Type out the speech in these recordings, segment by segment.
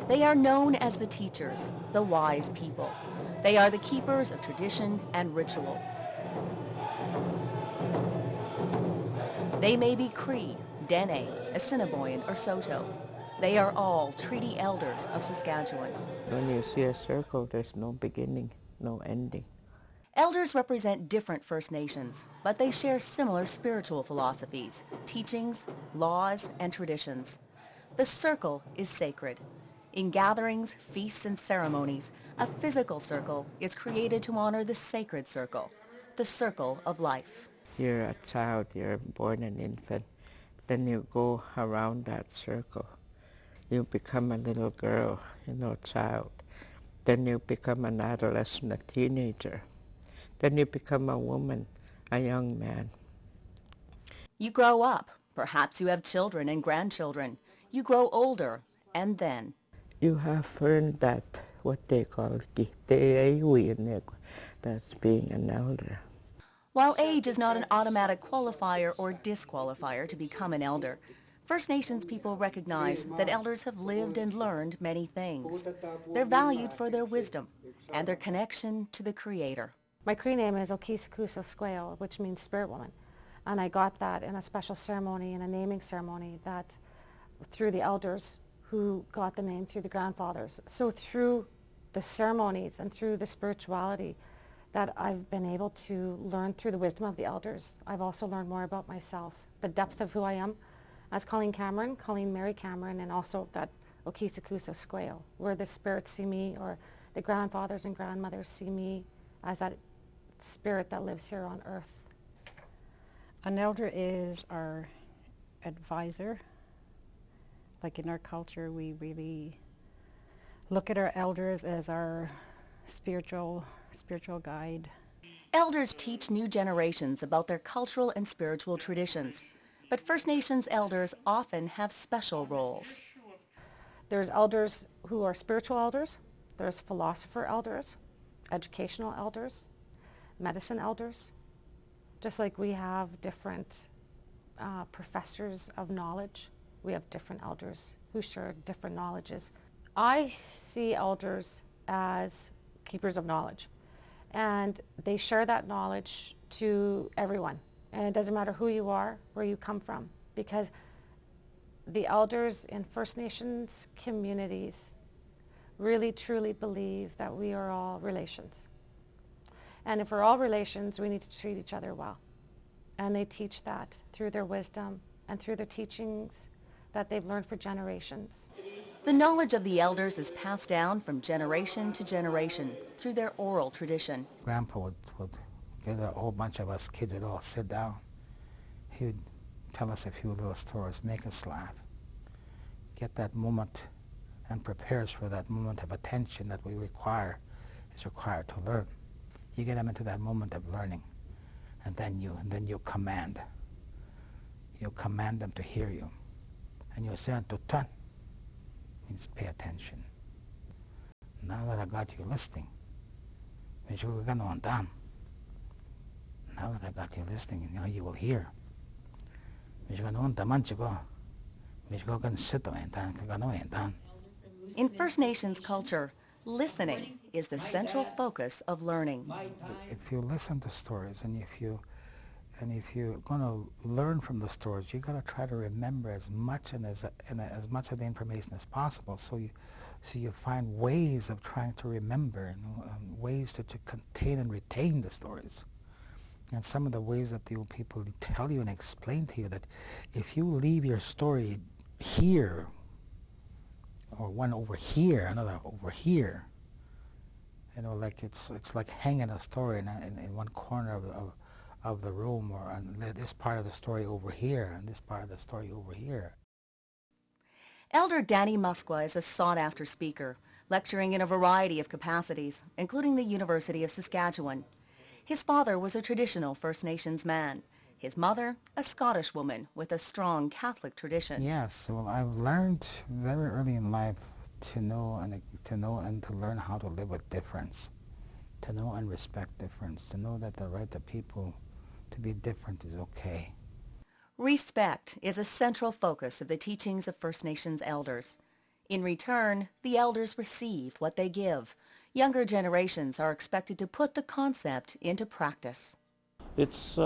They are known as the teachers, the wise people. They are the keepers of tradition and ritual. They may be Cree, Dene, Assiniboine, or Saulteaux. They are all treaty elders of Saskatchewan. When you see a circle, there's no beginning, no ending. Elders represent different First Nations, but they share similar spiritual philosophies, teachings, laws, and traditions. The circle is sacred. In gatherings, feasts, and ceremonies, a physical circle is created to honor the sacred circle, the circle of life. You're a child, you're born an infant, then you go around that circle. You become a little girl, child. Then you become an adolescent, a teenager. Then you become a woman, a young man. You grow up. Perhaps you have children and grandchildren. You grow older, and then you have earned that, what they call that's being an elder. While age is not an automatic qualifier or disqualifier to become an elder, First Nations people recognize that elders have lived and learned many things. They're valued for their wisdom and their connection to the Creator. My Cree name is Okisikuso Squayo, which means spirit woman. And I got that in a special ceremony, in a naming ceremony, that through the elders who got the name through the grandfathers. So through the ceremonies and through the spirituality that I've been able to learn through the wisdom of the elders, I've also learned more about myself, the depth of who I am as Colleen Mary Cameron, and also that Okisikuso Squayo, where the spirits see me, or the grandfathers and grandmothers see me as that spirit that lives here on earth. An elder is our advisor. Like in our culture, we really look at our elders as our spiritual guide. Elders teach new generations about their cultural and spiritual traditions, but First Nations elders often have special roles. There's elders who are spiritual elders, there's philosopher elders, educational elders, medicine elders, just like we have different professors of knowledge. We have different elders who share different knowledges. I see elders as keepers of knowledge, and they share that knowledge to everyone. And it doesn't matter who you are, where you come from, because the elders in First Nations communities really truly believe that we are all relations. And if we're all relations, we need to treat each other well. And they teach that through their wisdom and through their teachings that they've learned for generations. The knowledge of the elders is passed down from generation to generation through their oral tradition. Grandpa would get a whole bunch of us kids would all sit down. He would tell us a few little stories, make us laugh, get that moment, and prepare us for that moment of attention that is required to learn. You get them into that moment of learning, and then you command. You command them to hear you, and you say to turn, means pay attention. Now that I got you listening, now that I got you listening, now you will hear. In First Nations culture, listening is the central focus of learning. If you listen to stories, and if you're going to learn from the stories, you got to try to remember as much as much of the information as possible. So you find ways of trying to remember, ways to contain and retain the stories. And some of the ways that the old people tell you and explain to you that if you leave your story here, or one over here, another over here, like it's like hanging a story in one corner of the room, or on this part of the story over here, and this part of the story over here. Elder Danny Muskwa is a sought-after speaker, lecturing in a variety of capacities, including the University of Saskatchewan. His father was a traditional First Nations man. His mother, a Scottish woman with a strong Catholic tradition. Yes, well, I've learned very early in life to know and to learn how to live with difference, to know and respect difference, to know that the right of people to be different is okay. Respect is a central focus of the teachings of First Nations elders. In return, the elders receive what they give. Younger generations are expected to put the concept into practice. It's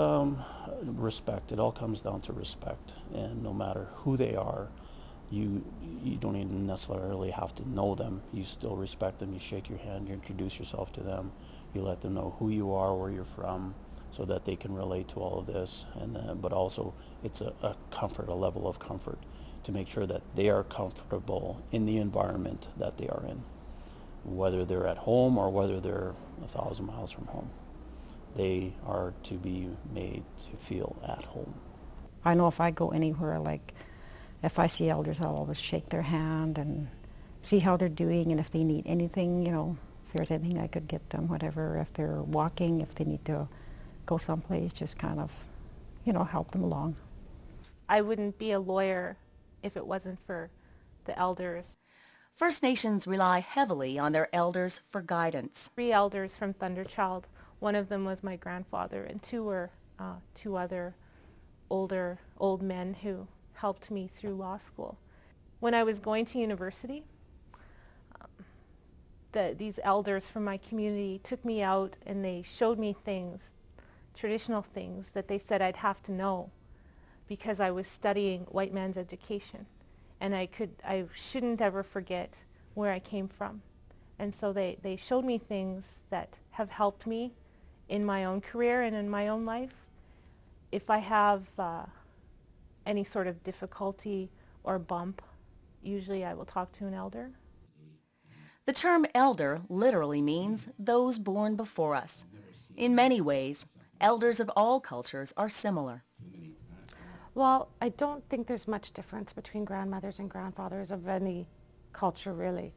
respect. It all comes down to respect, and no matter who they are, you don't even necessarily have to know them. You still respect them. You shake your hand. You introduce yourself to them. You let them know who you are, where you're from, so that they can relate to all of this. And but also, it's a comfort, a level of comfort, to make sure that they are comfortable in the environment that they are in, whether they're at home or whether they're 1,000 miles from home. They are to be made to feel at home. I know if I go anywhere, like if I see elders, I'll always shake their hand and see how they're doing, and if they need anything, if there's anything I could get them, whatever, if they're walking, if they need to go someplace, just kind of, help them along. I wouldn't be a lawyer if it wasn't for the elders. First Nations rely heavily on their elders for guidance. 3 elders from Thunderchild. One of them was my grandfather, and 2 were 2 other old men who helped me through law school. When I was going to university, these elders from my community took me out and they showed me things, traditional things that they said I'd have to know because I was studying white man's education, and I shouldn't ever forget where I came from. And so they showed me things that have helped me in my own career and in my own life. If I have any sort of difficulty or bump, usually I will talk to an elder. The term elder literally means those born before us. In many ways, elders of all cultures are similar. Well, I don't think there's much difference between grandmothers and grandfathers of any culture, really,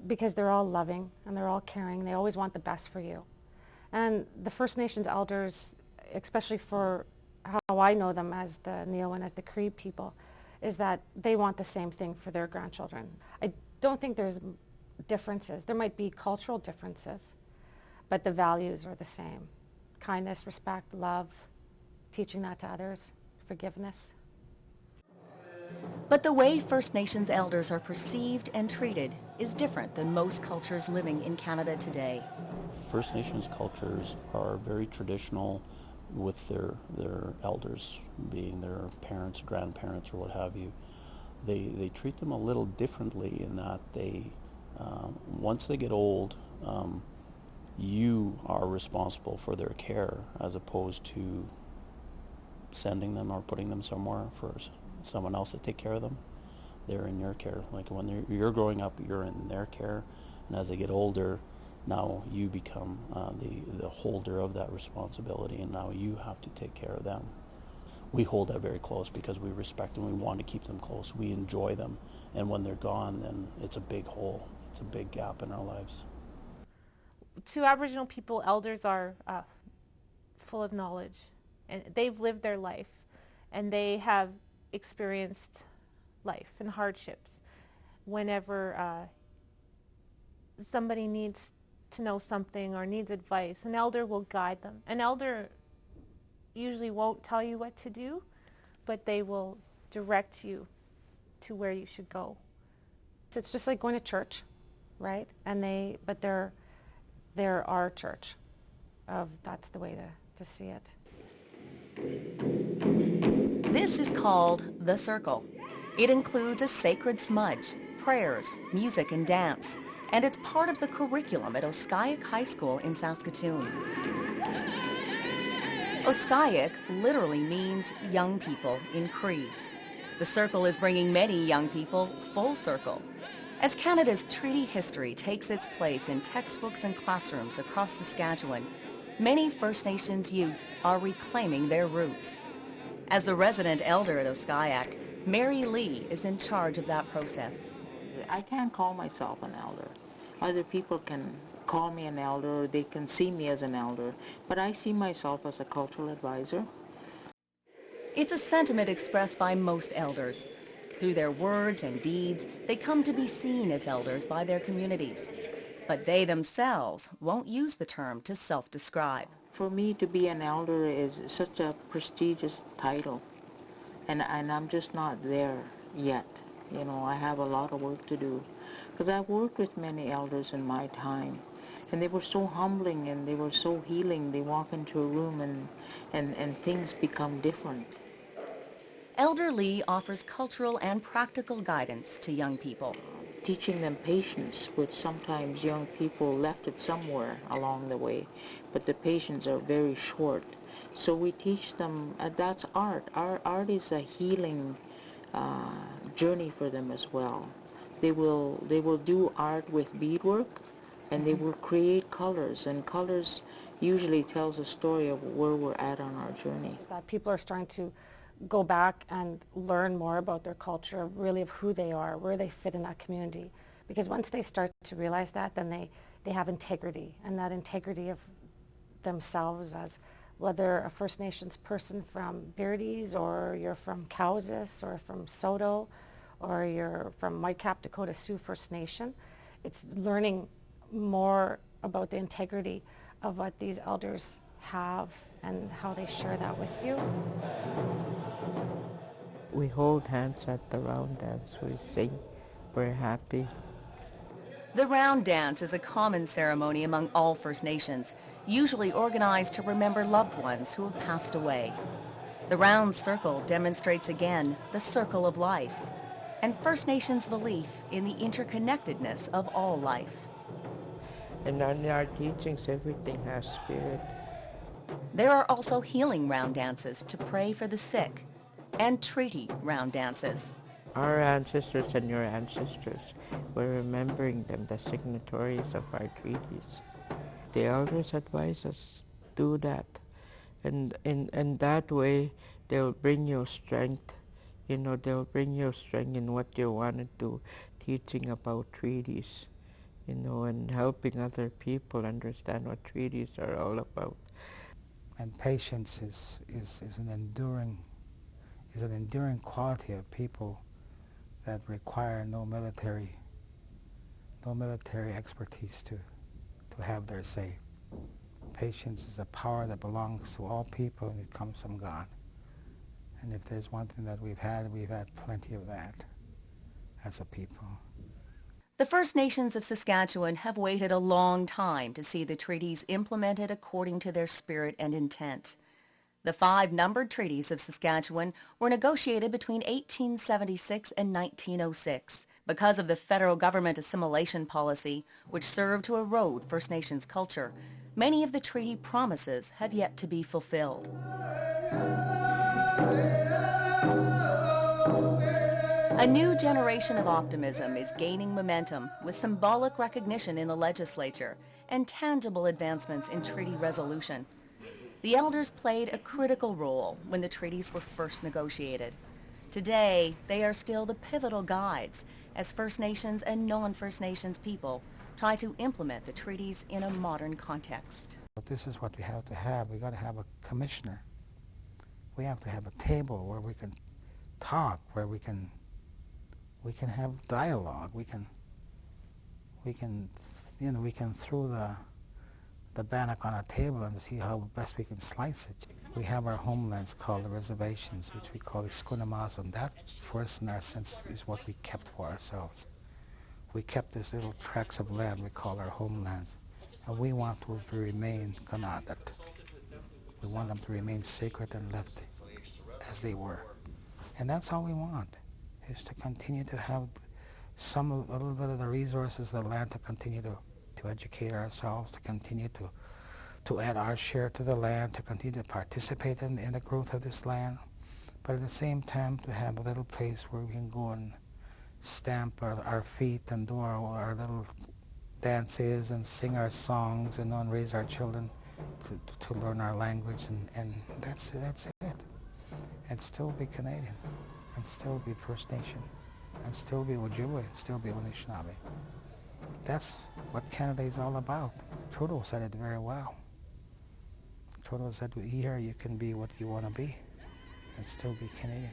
because they're all loving and they're all caring. They always want the best for you. And the First Nations elders, especially for how I know them as the Neo and as the Cree people, is that they want the same thing for their grandchildren. I don't think there's differences. There might be cultural differences, but the values are the same. Kindness, respect, love, teaching that to others, forgiveness. But the way First Nations elders are perceived and treated is different than most cultures living in Canada today. First Nations cultures are very traditional with their elders, being their parents, grandparents, or what have you. They treat them a little differently in that they, once they get old, you are responsible for their care as opposed to sending them or putting them somewhere for someone else to take care of them. They're in your care. Like when you're growing up, you're in their care, and as they get older, now you become the holder of that responsibility, and now you have to take care of them. We hold that very close because we respect them. We want to keep them close. We enjoy them, and when they're gone, then it's a big hole. It's a big gap in our lives. To Aboriginal people, elders are full of knowledge, and they've lived their life, and they have experienced life and hardships. Whenever somebody needs to know something or needs advice, an elder will guide them. An elder usually won't tell you what to do, but they will direct you to where you should go. It's just like going to church, right? But they're our church. That's the way to see it. This is called the Circle. It includes a sacred smudge, prayers, music, and dance, and it's part of the curriculum at Oskayak High School in Saskatoon. Oskayak literally means young people in Cree. The Circle is bringing many young people full circle. As Canada's treaty history takes its place in textbooks and classrooms across Saskatchewan, many First Nations youth are reclaiming their roots. As the resident elder at Oskayak, Mary Lee is in charge of that process. I can't call myself an elder. Other people can call me an elder, or they can see me as an elder, but I see myself as a cultural advisor. It's a sentiment expressed by most elders. Through their words and deeds, they come to be seen as elders by their communities. But they themselves won't use the term to self-describe. For me, to be an elder is such a prestigious title, and I'm just not there yet. You know, I have a lot of work to do. Because I've worked with many elders in my time, and they were so humbling and they were so healing. They walk into a room and things become different. Elder Lee offers cultural and practical guidance to young people. Teaching them patience, which sometimes young people left it somewhere along the way, but the patience are very short. So we teach them, that's art. Art is a healing journey for them as well. They will do art with beadwork, and they will create colors, and colors usually tells a story of where we're at on our journey. That people are starting to go back and learn more about their culture, really of who they are, where they fit in that community. Because once they start to realize that, then they have integrity, and that integrity of themselves as whether a First Nations person from Beardy's, or you're from Cowsis, or from Soto, or you're from Whitecap Dakota Sioux First Nation. It's learning more about the integrity of what these elders have and how they share that with you. We hold hands at the round dance, we sing, we're happy. The round dance is a common ceremony among all First Nations, usually organized to remember loved ones who have passed away. The round circle demonstrates again the circle of life and First Nations' belief in the interconnectedness of all life. And in our teachings, everything has spirit. There are also healing round dances to pray for the sick and treaty round dances. Our ancestors and your ancestors, we're remembering them, the signatories of our treaties. The elders advise us do that. And in that way, they'll bring you strength. You know, they'll bring you strength in what you want to do, teaching about treaties, you know, and helping other people understand what treaties are all about. And patience is an enduring quality of people that require no military expertise to have their say. Patience is a power that belongs to all people, and it comes from God. And if there's one thing that we've had plenty of that as a people. The First Nations of Saskatchewan have waited a long time to see the treaties implemented according to their spirit and intent. The 5 numbered treaties of Saskatchewan were negotiated between 1876 and 1906 because of the federal government assimilation policy, which served to erode First Nations culture. Many of the treaty promises have yet to be fulfilled. A new generation of optimism is gaining momentum with symbolic recognition in the legislature and tangible advancements in treaty resolution. The elders played a critical role when the treaties were first negotiated. Today, they are still the pivotal guides as First Nations and non-First Nations people try to implement the treaties in a modern context. But this is what we have to have. We got to have a commissioner. We have to have a table where we can talk, where we can have dialogue. We can throw the bannock on a table and see how best we can slice it. We have our homelands called the reservations, which we call the Skunamazo, and that, first in our sense, is what we kept for ourselves. We kept these little tracts of land we call our homelands, and we want those to remain Kanadat. We want them to remain sacred and left as they were. And that's all we want, is to continue to have a little bit of the resources of the land, to continue to educate ourselves, to continue to add our share to the land, to continue to participate in the growth of this land, but at the same time to have a little place where we can go and stamp our feet and do our little dances and sing our songs and raise our children to learn our language, and that's it. And still be Canadian, and still be First Nation, and still be Ojibwe, and still be Anishinaabe. That's what Canada is all about. Trudeau said it very well. Trudeau said, here you can be what you want to be and still be Canadian.